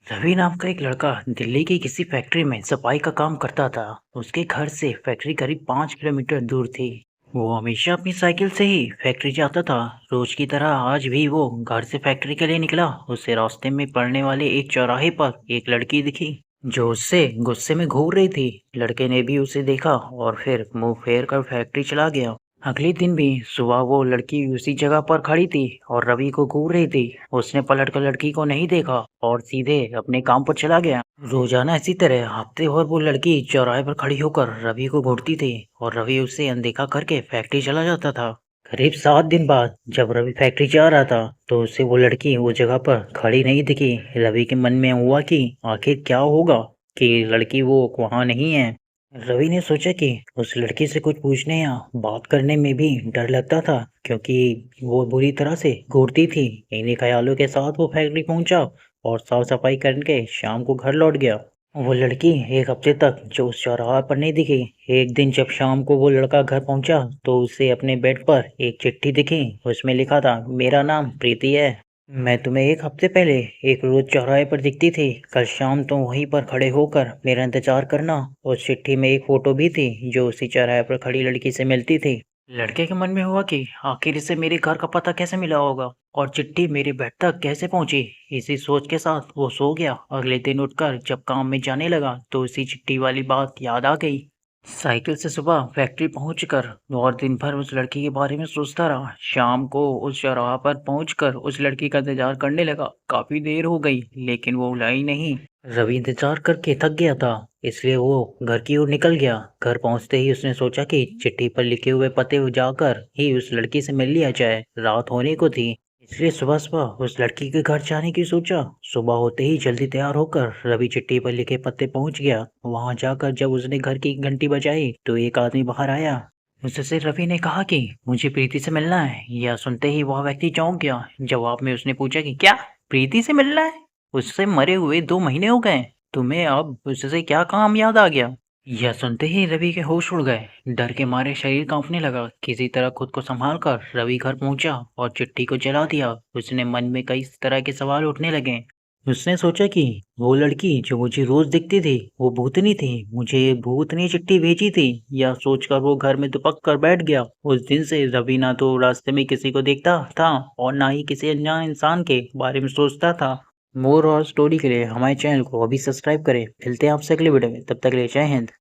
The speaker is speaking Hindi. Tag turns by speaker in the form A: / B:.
A: रवि नाम का एक लड़का दिल्ली की किसी फैक्ट्री में सफाई का काम करता था। उसके घर से फैक्ट्री करीब 5 किलोमीटर दूर थी। वो हमेशा अपनी साइकिल से ही फैक्ट्री जाता था। रोज की तरह आज भी वो घर से फैक्ट्री के लिए निकला। उसे रास्ते में पड़ने वाले एक चौराहे पर एक लड़की दिखी जो उससे गुस्से में घूर रही थी। लड़के ने भी उसे देखा और फिर मुंह फेर कर फैक्ट्री चला गया। अगले दिन भी सुबह वो लड़की उसी जगह पर खड़ी थी और रवि को घूर रही थी। उसने पलट कर लड़की को नहीं देखा और सीधे अपने काम पर चला गया। रोजाना इसी तरह हफ्ते भर वो लड़की चौराहे पर खड़ी होकर रवि को घूरती थी और रवि उसे अनदेखा करके फैक्ट्री चला जाता था। करीब 7 दिन बाद जब रवि फैक्ट्री जा रहा था तो उसे वो लड़की वो जगह पर खड़ी नहीं दिखी। रवि के मन में हुआ कि आखिर क्या होगा कि लड़की वो वहाँ नहीं है। रवि ने सोचा कि उस लड़की से कुछ पूछने या बात करने में भी डर लगता था क्योंकि वो बुरी तरह से घूरती थी। इन्हीं ख्यालों के साथ वो फैक्ट्री पहुंचा और साफ सफाई करके शाम को घर लौट गया। वो लड़की एक हफ्ते तक जो उस चौराहा पर नहीं दिखी। एक दिन जब शाम को वो लड़का घर पहुंचा तो उसे अपने बेड पर एक चिट्ठी दिखी। उसमें लिखा था, मेरा नाम प्रीति है। मैं तुम्हें एक हफ्ते पहले एक रोज चौराहे पर दिखती थी। कल शाम तुम वहीं पर खड़े होकर मेरा इंतजार करना। उस चिट्ठी में एक फोटो भी थी जो उसी चौराहे पर खड़ी लड़की से मिलती थी। लड़के के मन में हुआ कि आखिर इसे मेरे घर का पता कैसे मिला होगा और चिट्ठी मेरे बेड तक कैसे पहुंची। इसी सोच के साथ वो सो गया। अगले दिन उठकर जब काम में जाने लगा तो उसी चिट्ठी वाली बात याद आ गई। साइकिल से सुबह फैक्ट्री पहुंचकर और दिन भर उस लड़की के बारे में सोचता रहा। शाम को उस चौराहा पर पहुंचकर उस लड़की का इंतजार करने लगा। काफी देर हो गई लेकिन वो लाई नहीं। रवि इंतजार करके थक गया था इसलिए वो घर की ओर निकल गया। घर पहुंचते ही उसने सोचा कि चिट्ठी पर लिखे हुए पते जाकर ही उस लड़की से मिल लिया जाए। रात होने को थी इसलिए सुबह सुबह उस लड़की के घर जाने की सोचा। सुबह होते ही जल्दी तैयार होकर रवि चिट्ठी पर लिखे पते पहुंच गया। वहां जाकर जब उसने घर की घंटी बजाई तो एक आदमी बाहर आया। उससे रवि ने कहा कि मुझे प्रीति से मिलना है। यह सुनते ही वह व्यक्ति चौंक गया। जवाब में उसने पूछा कि क्या प्रीति से मिलना है? उससे मरे हुए 2 महीने हो गए। तुम्हें अब उससे क्या काम याद आ गया? यह सुनते ही रवि के होश उड़ गए। डर के मारे शरीर कांपने लगा। किसी तरह खुद को संभाल कर रवि घर पहुंचा और चिट्ठी को जला दिया। उसने मन में कई तरह के सवाल उठने लगे। उसने सोचा कि वो लड़की जो मुझे रोज दिखती थी वो भूतनी थी। मुझे ये भूत ने चिट्ठी भेजी थी। यह सोचकर वो घर में दुपक कर बैठ गया। उस दिन से रवि ना तो रास्ते में किसी को देखता था और ना ही किसी अनजान इंसान के बारे में सोचता था। मोर और स्टोरी के लिए हमारे चैनल को अभी सब्सक्राइब करें। मिलते हैं आपसे अगले वीडियो में, तब तक के लिए जय हिंद।